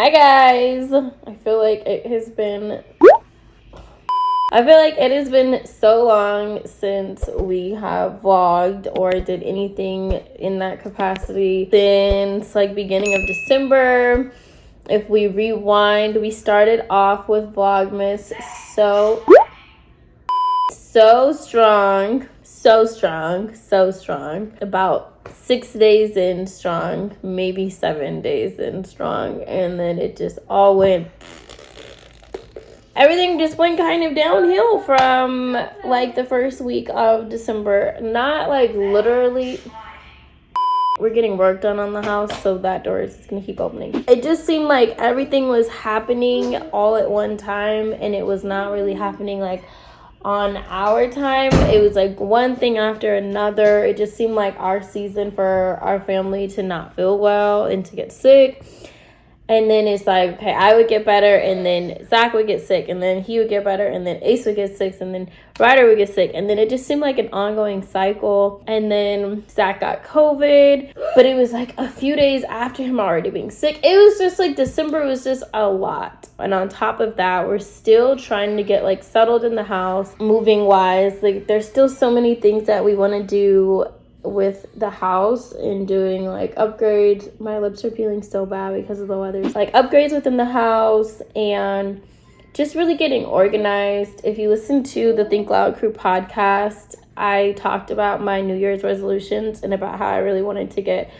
Hi guys. I feel like it has been so long since we have vlogged or did anything in that capacity since like beginning of December. If we rewind, we started off with Vlogmas so strong. About 6 days in strong, maybe 7 days in strong, and then it just all went. Everything just went kind of downhill from like the first week of December. Not like literally. We're getting work done on the house, so that door is just gonna keep opening. It just seemed like everything was happening all at one time, and it was not really happening like on our time. It was like one thing after another. It just seemed like our season for our family to not feel well and to get sick. And then it's like, okay, I would get better, and then Zach would get sick, and then he would get better, and then Ace would get sick, and then Ryder would get sick. And then it just seemed like an ongoing cycle. And then Zach got COVID, but it was like a few days after him already being sick. It was just like December was just a lot. And on top of that, we're still trying to get like settled in the house, moving wise. Like there's still so many things that we want to do with the house and doing like upgrades. My lips are peeling so bad because of the weather. Like upgrades within the house and just really getting organized. If you listen to the Think Loud Crew podcast, I talked about my New Year's resolutions and about how I really wanted to get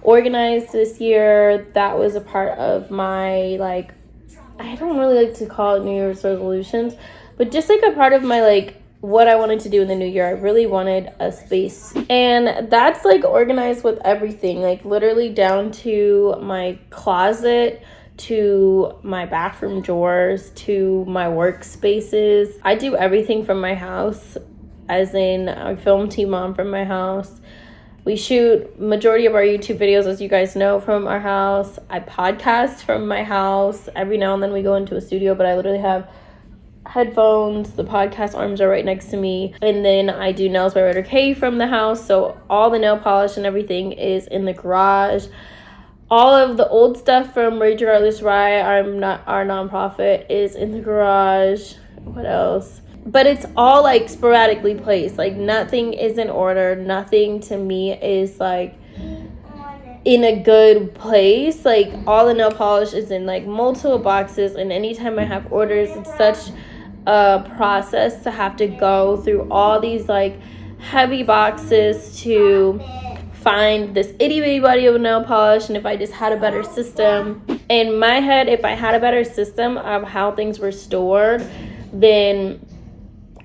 organized this year. That was a part of my like, I don't really like to call it New Year's resolutions, but just like a part of my like what I wanted to do in the new year. I really wanted a space, and that's like organized with everything, like literally down to my closet, to my bathroom drawers, to my workspaces. I do everything from my house, as in I film Teen Mom from my house. We shoot majority of our YouTube videos, as you guys know, from our house. I podcast from my house. Every now and then we go into a studio, but I literally have headphones. The podcast arms are right next to me. And then I do nails by Ryder K from the house. So all the nail polish and everything is in the garage. All of the old stuff from Rage Regardless Rye, our nonprofit, is in the garage. What else? But it's all like sporadically placed. Like nothing is in order. Nothing to me is like in a good place. Like all the nail polish is in like multiple boxes, and anytime I have orders, it's such a process to have to go through all these like heavy boxes to find this itty bitty body of nail polish. And if I just had a better system in my head, if I had a better system of how things were stored, then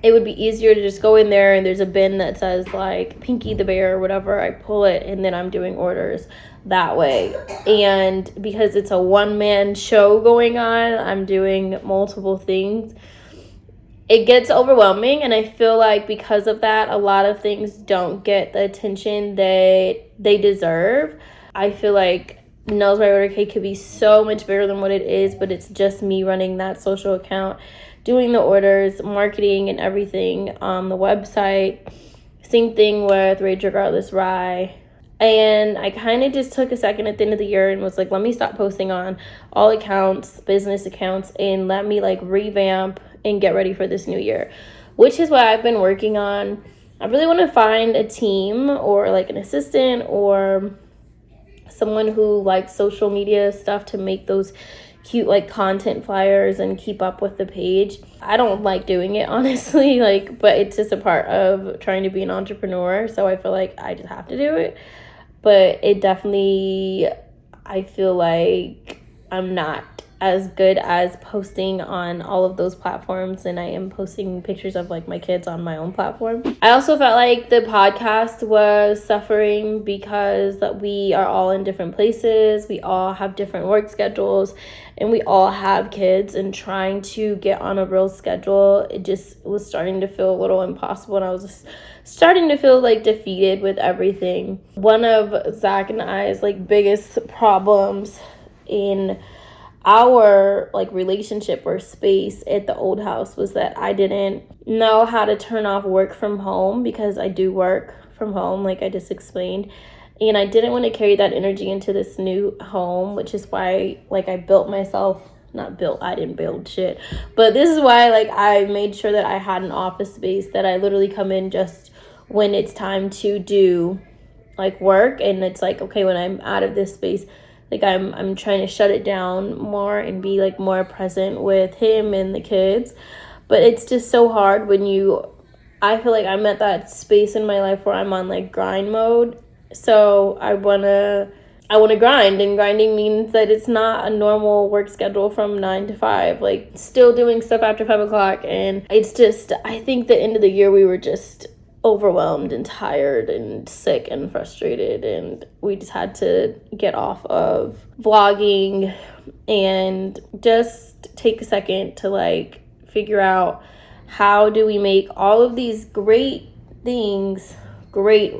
it would be easier to just go in there and there's a bin that says like Pinky the Bear or whatever. I pull it and then I'm doing orders that way. And because it's a one-man show going on, I'm doing multiple things. It gets overwhelming, and I feel like because of that, a lot of things don't get the attention that they deserve. I feel like Nails by Ryder K could be so much bigger than what it is, but it's just me running that social account, doing the orders, marketing, and everything on the website. Same thing with Rage Regardless Rye. And I kind of just took a second at the end of the year and was like, let me stop posting on all accounts, business accounts, and let me like revamp and get ready for this new year, which is what I've been working on. I really want to find a team or like an assistant or someone who likes social media stuff to make those cute like content flyers and keep up with the page. I don't like doing it, honestly, like, but it's just a part of trying to be an entrepreneur, so I feel like I just have to do it. But it definitely, I feel like I'm not as good as posting on all of those platforms, and I am posting pictures of like my kids on my own platform. I also felt like the podcast was suffering because we are all in different places. We all have different work schedules, and we all have kids, and trying to get on a real schedule, it just was starting to feel a little impossible, and I was just starting to feel like defeated with everything. One of Zach and I's like biggest problems in our like relationship or space at the old house was that I didn't know how to turn off work from home, because I do work from home, like I just explained. And I didn't want to carry that energy into this new home, which is why, like, I built myself, not built, I didn't build shit. But this is why, like, I made sure that I had an office space that I literally come in just when it's time to do, like, work. And it's like, okay, when I'm out of this space, like, I'm trying to shut it down more and be, like, more present with him and the kids. But it's just so hard when I feel like I'm at that space in my life where I'm on, like, grind mode. So I want to grind, and grinding means that it's not a normal work schedule from 9 to 5, like, still doing stuff after 5 o'clock. And it's just, I think the end of the year we were just overwhelmed and tired and sick and frustrated, and we just had to get off of vlogging and just take a second to, like, figure out how do we make all of these great things great,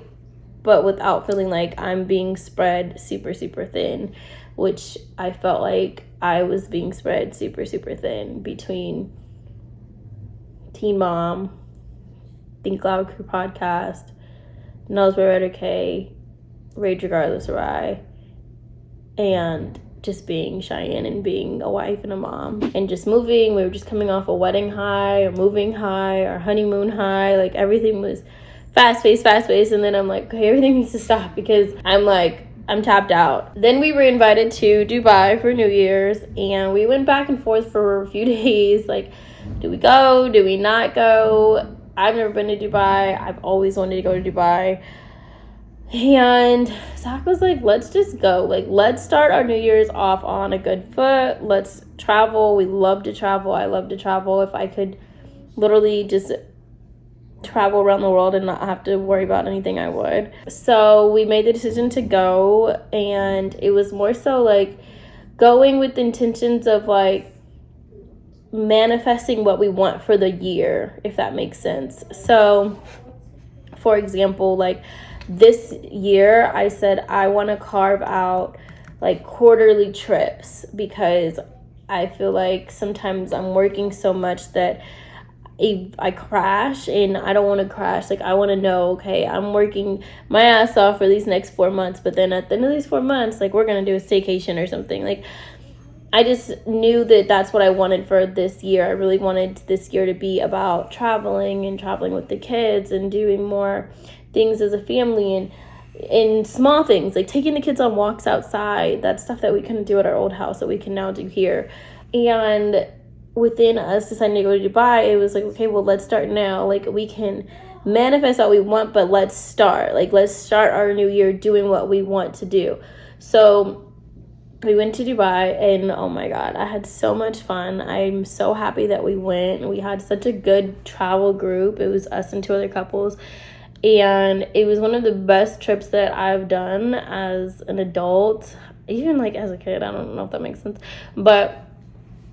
but without feeling like I'm being spread super, super thin, which I felt like I was being spread super, super thin between Teen Mom, Think Loud Crew podcast, Knows by Ryder K, Rage Regardless of Rye, and just being Cheyenne and being a wife and a mom and just moving. We were just coming off a wedding high or moving high or honeymoon high. Like, everything was fast-paced. And then I'm like, okay, everything needs to stop because I'm tapped out. Then we were invited to Dubai for New Year's, and we went back and forth for a few days. Like, do we go? Do we not go? I've never been to Dubai. I've always wanted to go to Dubai. And Zach was like, let's just go. Like, let's start our New Year's off on a good foot. Let's travel. We love to travel. I love to travel. If I could literally just travel around the world and not have to worry about anything, I would. So we made the decision to go, and it was more so like going with intentions of, like, manifesting what we want for the year, if that makes sense. So, for example, like, this year I said I want to carve out, like, quarterly trips, because I feel like sometimes I'm working so much that I crash, and I don't want to crash. Like, I want to know, okay, I'm working my ass off for these next 4 months, but then at the end of these 4 months, like, we're going to do a staycation or something. Like, I just knew that that's what I wanted for this year. I really wanted this year to be about traveling with the kids and doing more things as a family, and small things like taking the kids on walks outside. That's stuff that we couldn't do at our old house that we can now do here. And within us deciding to go to Dubai, it was like, okay, well, let's start now. Like, we can manifest what we want, but let's start our new year doing what we want to do. So we went to Dubai, and oh my God, I had so much fun. I'm so happy that we went. We had such a good travel group. It was us and 2 other couples, and it was one of the best trips that I've done as an adult, even, like, as a kid. I don't know if that makes sense, but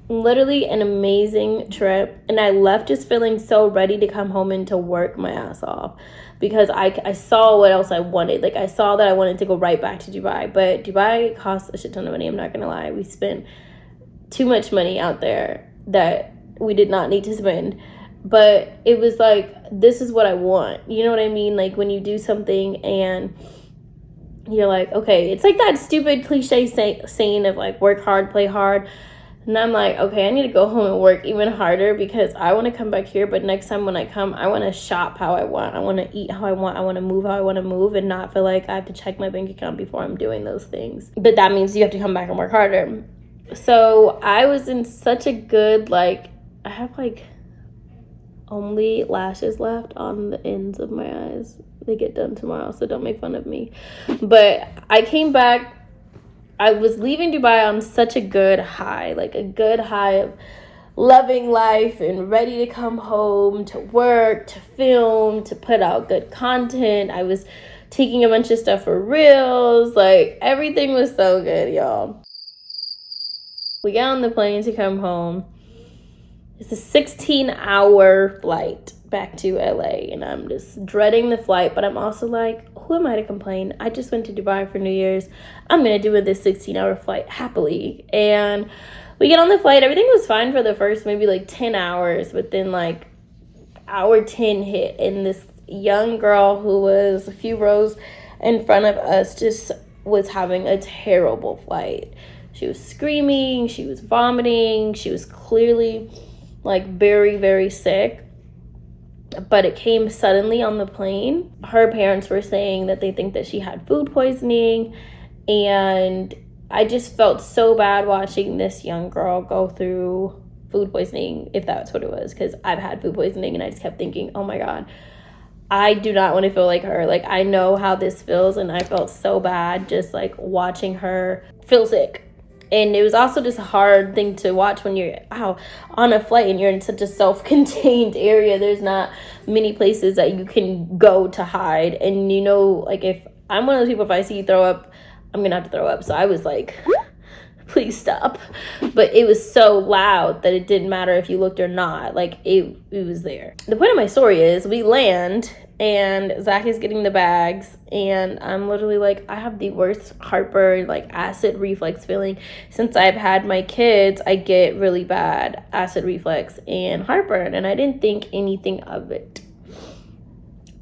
literally an amazing trip. And I left just feeling so ready to come home and to work my ass off, because I saw what else I wanted. Like, I saw that I wanted to go right back to Dubai, but Dubai costs a shit ton of money. I'm not gonna lie. We spent too much money out there that we did not need to spend. But it was like, this is what I want. You know what I mean? Like, when you do something and you're like, okay, it's like that stupid cliche saying of, like, work hard, play hard. And I'm like, okay, I need to go home and work even harder, because I want to come back here. But next time when I come, I want to shop how I want. I want to eat how I want. I want to move how I want to move, and not feel like I have to check my bank account before I'm doing those things. But that means you have to come back and work harder. So I was in such a good, like, I have, like, only lashes left on the ends of my eyes. They get done tomorrow, so don't make fun of me. But I came back. I was leaving Dubai on such a good high, like a good high of loving life and ready to come home to work, to film, to put out good content. I was taking a bunch of stuff for reels. Like, everything was so good, y'all. We get on the plane to come home. It's a 16-hour flight back to LA, and I'm just dreading the flight, but I'm also like, who am I to complain? I just went to Dubai for New Year's. I'm gonna do this 16-hour flight happily. And we get on the flight. Everything was fine for the first maybe like 10 hours, but then, like, hour 10 hit, and this young girl who was a few rows in front of us just was having a terrible flight. She was screaming, she was vomiting, she was clearly like very, very sick. But it came suddenly on the plane. Her parents were saying that they think that she had food poisoning, and I just felt so bad watching this young girl go through food poisoning, if that's what it was, because I've had food poisoning, and I just kept thinking, oh my God, I do not want to feel like her. Like, I know how this feels, and I felt so bad just like watching her feel sick. And it was also just a hard thing to watch when you're on a flight and you're in such a self-contained area. There's not many places that you can go to hide. And you know, like, if I'm one of those people, if I see you throw up, I'm gonna have to throw up. So I was like, please stop. But it was so loud that it didn't matter if you looked or not. Like, it was there. The point of my story is we land and Zach is getting the bags, and I'm literally like, I have the worst heartburn, like acid reflux feeling. Since I've had my kids, I get really bad acid reflux and heartburn, and I didn't think anything of it.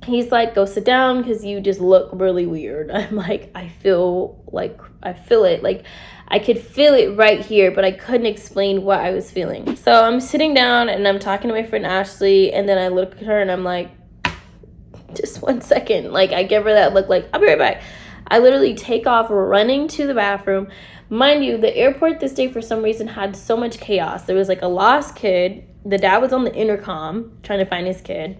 He's like, go sit down because you just look really weird. I'm like, I feel it. Like, I could feel it right here, but I couldn't explain what I was feeling. So I'm sitting down and I'm talking to my friend Ashley, and then I look at her and I'm like, just 1 second. Like, I give her that look like, I'll be right back. I literally take off running to the bathroom. Mind you, the airport this day for some reason had so much chaos. There was like a lost kid. The dad was on the intercom trying to find his kid.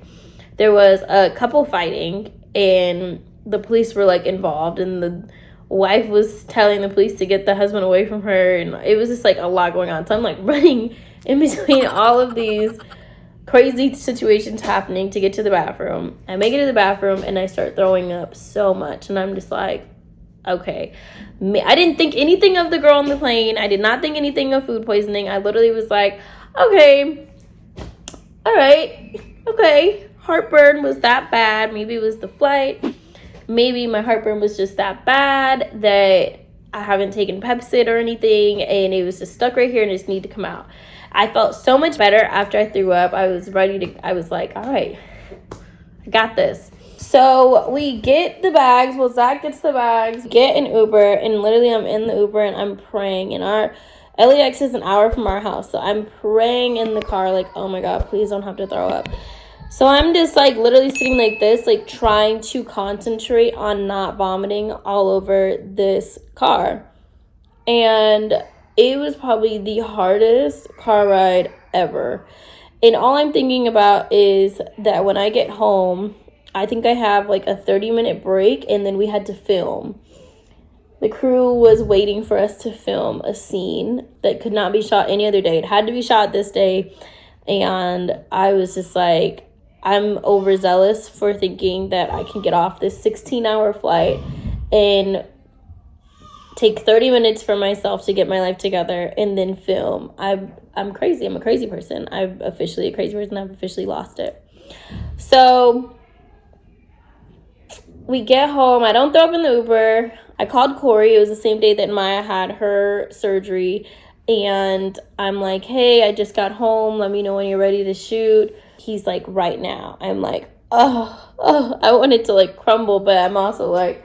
There was a couple fighting, and the police were like involved, and the wife was telling the police to get the husband away from her, and it was just like a lot going on. So I'm like running in between all of these crazy situations happening to get to the bathroom. I make it to the bathroom and I start throwing up so much, and I'm just like, okay. I didn't think anything of the girl on the plane. I did not think anything of food poisoning. I literally was like, okay, all right, okay. Heartburn was that bad. Maybe it was the flight. Maybe my heartburn was just that bad that I haven't taken Pepcid or anything, and it was just stuck right here and just need to come out. I felt so much better after I threw up. I was like, all right, I got this. So we get the bags. Well, Zach gets the bags, get an Uber, and literally I'm in the Uber and I'm praying. And our LAX is an hour from our house. So I'm praying in the car like, oh my God, please don't have to throw up. So I'm just like literally sitting like this, like trying to concentrate on not vomiting all over this car. And it was probably the hardest car ride ever. And all I'm thinking about is that when I get home, I think I have like a 30-minute break, and then we had to film. The crew was waiting for us to film a scene that could not be shot any other day. It had to be shot this day. And I was just like, I'm overzealous for thinking that I can get off this 16-hour flight and take 30 minutes for myself to get my life together and then film. I'm crazy. I'm a crazy person. I'm officially a crazy person. I've officially lost it. So we get home. I don't throw up in the Uber. I called Corey. It was the same day that Maya had her surgery. And I'm like, hey, I just got home. Let me know when you're ready to shoot. He's like, right now. I'm like, oh, I wanted to like crumble, but I'm also like,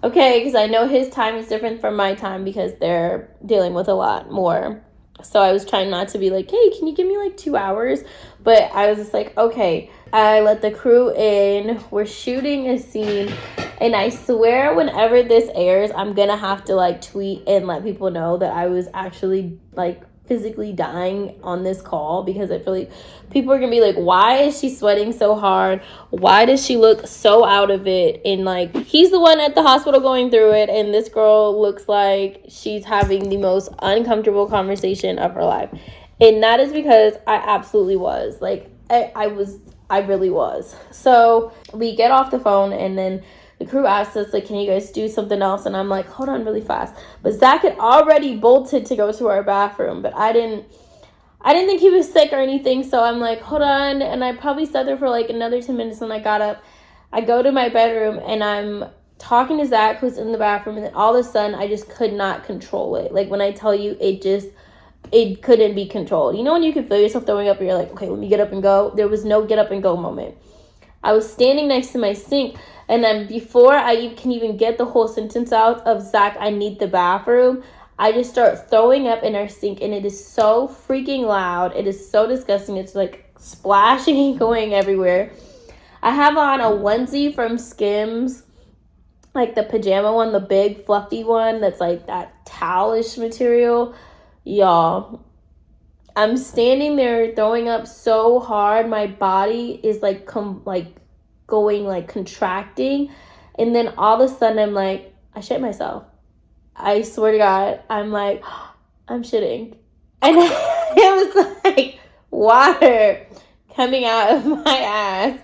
okay, because I know his time is different from my time because they're dealing with a lot more. So I was trying not to be like, hey, can you give me like 2 hours? But I was just like, okay. I let the crew in. We're shooting a scene. And I swear whenever this airs, I'm going to have to like tweet and let people know that I was actually like physically dying on this call, because I feel like people are gonna be like, why is she sweating so hard? Why does she look so out of it? And like, he's the one at the hospital going through it, and this girl looks like she's having the most uncomfortable conversation of her life. And that is because I absolutely was. Like, I really was. So we get off the phone, and then the crew asked us, like, can you guys do something else? And I'm like, hold on really fast. But Zach had already bolted to go to our bathroom, but I didn't think he was sick or anything. So I'm like, hold on. And I probably sat there for like another 10 minutes when I got up. I go to my bedroom and I'm talking to Zach, who's in the bathroom. And then all of a sudden, I just could not control it. Like, when I tell you, it couldn't be controlled. You know when you can feel yourself throwing up and you're like, okay, let me get up and go? There was no get up and go moment. I was standing next to my sink, and then before I can even get the whole sentence out of Zach, I need the bathroom, I just start throwing up in our sink, and it is so freaking loud. It is so disgusting. It's like splashing and going everywhere. I have on a onesie from Skims, like the pajama one, the big fluffy one that's like that towelish material. Y'all, I'm standing there throwing up so hard, my body is like going like contracting, and then all of a sudden I'm like, I shit myself. I swear to God, I'm like, I'm shitting, and it was like water coming out of my ass.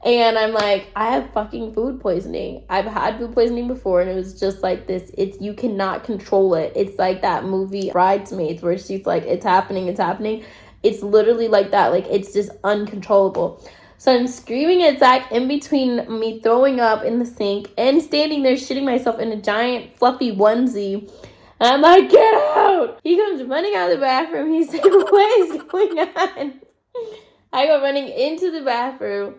And I'm like, I have fucking food poisoning. I've had food poisoning before, and it was just like this. You cannot control it. It's like that movie Bridesmaids where she's like, it's happening, it's happening. It's literally like that. Like, it's just uncontrollable. So I'm screaming at Zach in between me throwing up in the sink and standing there shitting myself in a giant fluffy onesie. And I'm like, get out! He comes running out of the bathroom. He's like, what is going on? I go running into the bathroom.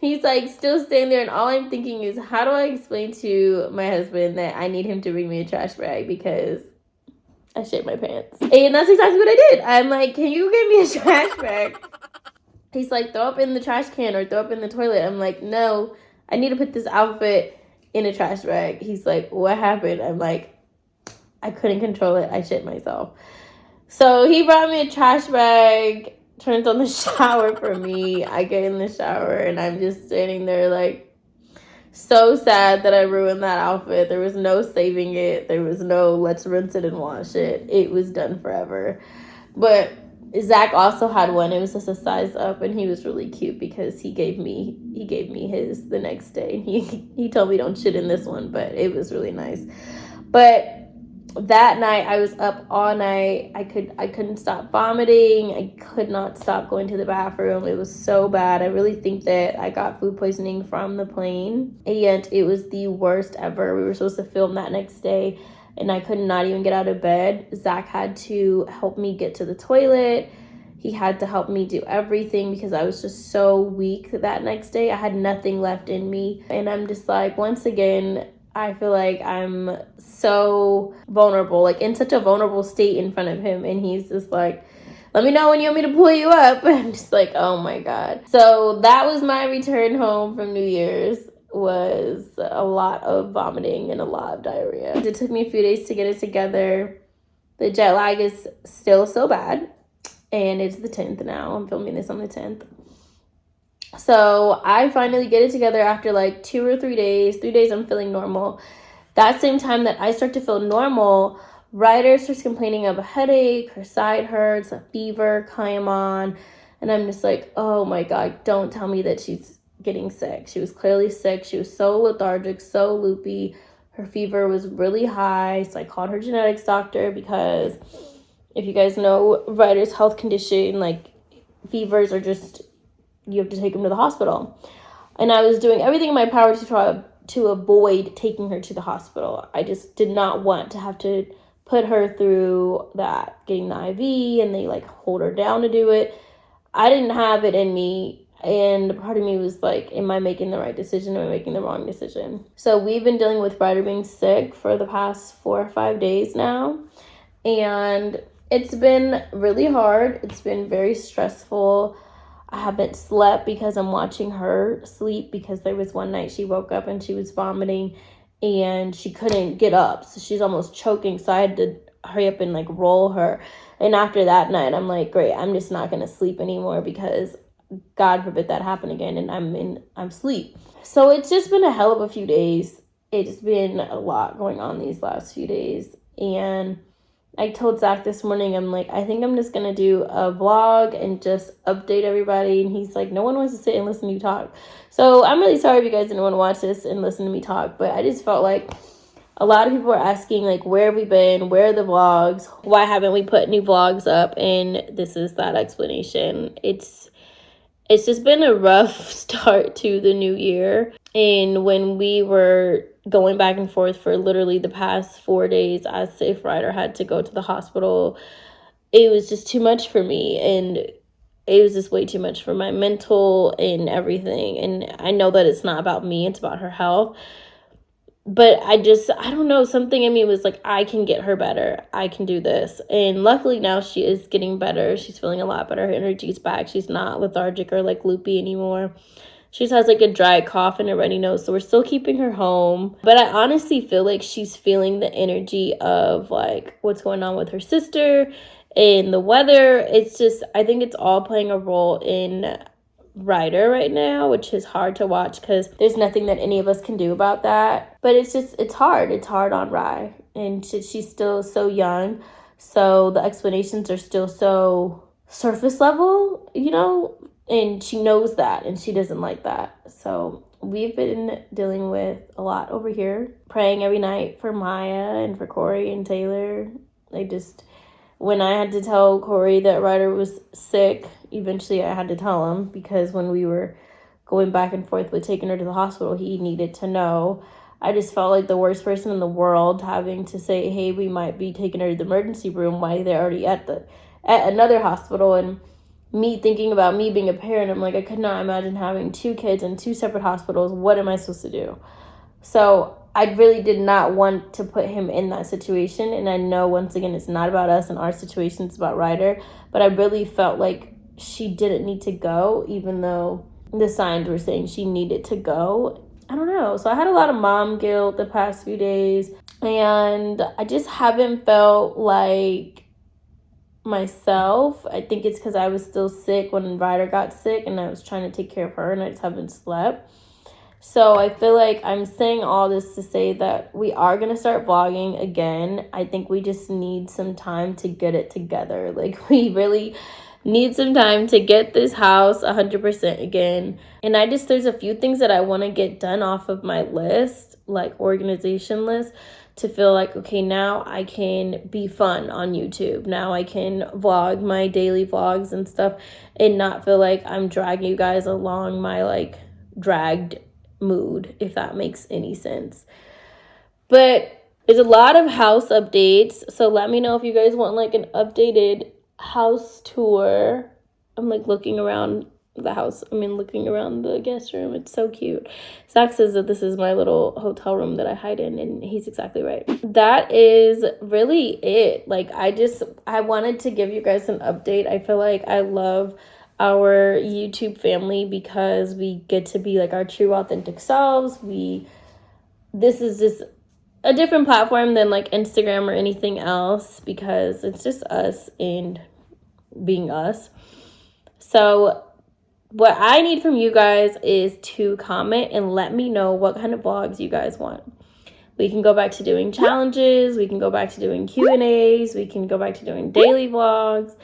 He's like still standing there, and all I'm thinking is, how do I explain to my husband that I need him to bring me a trash bag because I shit my pants? And that's exactly what I did. I'm like, can you give me a trash bag? He's like, throw up in the trash can or throw up in the toilet. I'm like, no, I need to put this outfit in a trash bag. He's like, what happened? I'm like, I couldn't control it. I shit myself. So he brought me a trash bag, turns on the shower for me. I get in the shower, and I'm just standing there like so sad that I ruined that outfit. There was no saving it. There was no let's rinse it and wash it. It was done forever. But Zach also had one. It was just a size up, and he was really cute because he gave me his the next day. He told me don't shit in this one, but it was really nice. But that night I was up all night. I couldn't stop vomiting. I could not stop going to the bathroom. It was so bad. I really think that I got food poisoning from the plane, and it was the worst ever. We were supposed to film that next day, and I could not even get out of bed. Zach had to help me get to the toilet. He had to help me do everything because I was just so weak that next day. I had nothing left in me, and I'm just like, once again, I feel like I'm so vulnerable, like in such a vulnerable state in front of him. And he's just like, let me know when you want me to pull you up. I'm just like, oh my God. So that was my return home from New Year's, was a lot of vomiting and a lot of diarrhea. It took me a few days to get it together. The jet lag is still so bad. And it's the 10th now. I'm filming this on the 10th. So I finally get it together after like 2 or 3 days. 3 days I'm feeling normal. That same time that I start to feel normal, Ryder starts complaining of a headache, her side hurts, a fever, Cheyenne. And I'm just like, oh my God, don't tell me that she's getting sick. She was clearly sick. She was so lethargic, so loopy. Her fever was really high. So I called her genetics doctor because if you guys know Ryder's health condition, like fevers are just, you have to take him to the hospital. And I was doing everything in my power to try to avoid taking her to the hospital. I just did not want to have to put her through that, getting the IV, and they like hold her down to do it. I didn't have it in me. And part of me was like, am I making the right decision? Am I making the wrong decision? So we've been dealing with Ryder being sick for the past 4 or 5 days now. And it's been really hard. It's been very stressful. I haven't slept because I'm watching her sleep, because there was one night she woke up and she was vomiting and she couldn't get up. So she's almost choking. So I had to hurry up and like roll her. And after that night, I'm like, great, I'm just not going to sleep anymore because God forbid that happen again. And I'm asleep. So it's just been a hell of a few days. It's been a lot going on these last few days. And I told Zach this morning, I'm like, I think I'm just going to do a vlog and just update everybody. And he's like, no one wants to sit and listen to you talk. So I'm really sorry if you guys didn't want to watch this and listen to me talk. But I just felt like a lot of people are asking, like, where have we been? Where are the vlogs? Why haven't we put new vlogs up? And this is that explanation. It's just been a rough start to the new year. And when we were going back and forth for literally the past 4 days as if Ryder had to go to the hospital, it was just too much for me. And it was just way too much for my mental and everything. And I know that it's not about me, it's about her health. But I don't know, something in me was like, I can get her better. I can do this. And luckily now she is getting better. She's feeling a lot better. Her energy's back. She's not lethargic or like loopy anymore. She just has like a dry cough and a runny nose. So we're still keeping her home. But I honestly feel like she's feeling the energy of like what's going on with her sister and the weather. It's just, I think it's all playing a role in Ryder right now, which is hard to watch because there's nothing that any of us can do about that. But it's hard on Rye, and she's still so young, so the explanations are still so surface level, you know, and she knows that, and she doesn't like that. So we've been dealing with a lot over here, praying every night for Maya and for Corey and Taylor. When I had to tell Corey that Ryder was sick, eventually I had to tell him, because when we were going back and forth with taking her to the hospital, he needed to know. I just felt like the worst person in the world having to say, hey, we might be taking her to the emergency room while they're already at another hospital. And me thinking about me being a parent, I'm like, I could not imagine having 2 kids in 2 separate hospitals. What am I supposed to do? So I really did not want to put him in that situation. And I know, once again, it's not about us and our situation. It's about Ryder. But I really felt like she didn't need to go, even though the signs were saying she needed to go. I don't know. So I had a lot of mom guilt the past few days. And I just haven't felt like myself. I think it's because I was still sick when Ryder got sick. And I was trying to take care of her. And I just haven't slept. So I feel like I'm saying all this to say that we are going to start vlogging again. I think we just need some time to get it together. Like, we really need some time to get this house 100% again. And there's a few things that I want to get done off of my list, like organization list, to feel like, okay, now I can be fun on YouTube. Now I can vlog my daily vlogs and stuff and not feel like I'm dragging you guys along my like dragged mood, if that makes any sense. But there's a lot of house updates, so let me know if you guys want like an updated house tour. I'm like looking around the house. Looking around the guest room. It's so cute. Zach says that this is my little hotel room that I hide in, and he's exactly right. That is really it. Like, I wanted to give you guys an update. I feel like I love our YouTube family because we get to be like our true authentic selves. This is just a different platform than like Instagram or anything else, because it's just us and being us. So what I need from you guys is to comment and let me know what kind of vlogs you guys want. We can go back to doing challenges, we can go back to doing Q&As, we can go back to doing daily vlogs,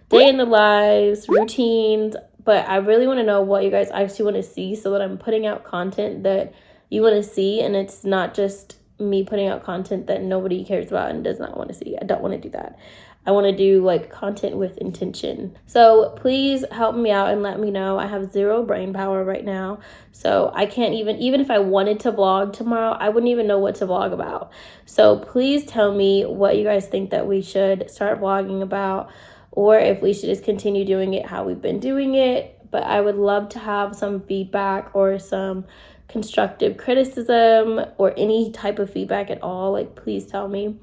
day in the lives, routines. But I really want to know what you guys actually want to see, so that I'm putting out content that you want to see, and it's not just me putting out content that nobody cares about and does not want to see. I don't want to do that. I want to do like content with intention. So please help me out and let me know. I have 0 brain power right now, so I can't even if I wanted to vlog tomorrow, I wouldn't even know what to vlog about. So please tell me what you guys think that we should start vlogging about, or if we should just continue doing it how we've been doing it. But I would love to have some feedback or some constructive criticism or any type of feedback at all. Like, please tell me.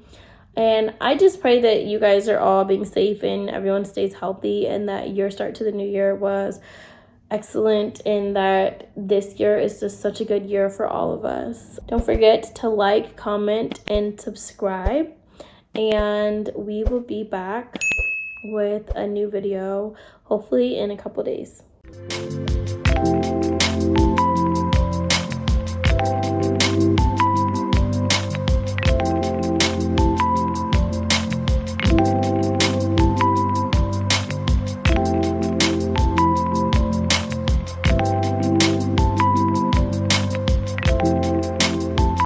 And I just pray that you guys are all being safe and everyone stays healthy, and that your start to the new year was excellent, and that this year is just such a good year for all of us. Don't forget to like, comment, and subscribe. And we will be back with a new video, hopefully in a couple days.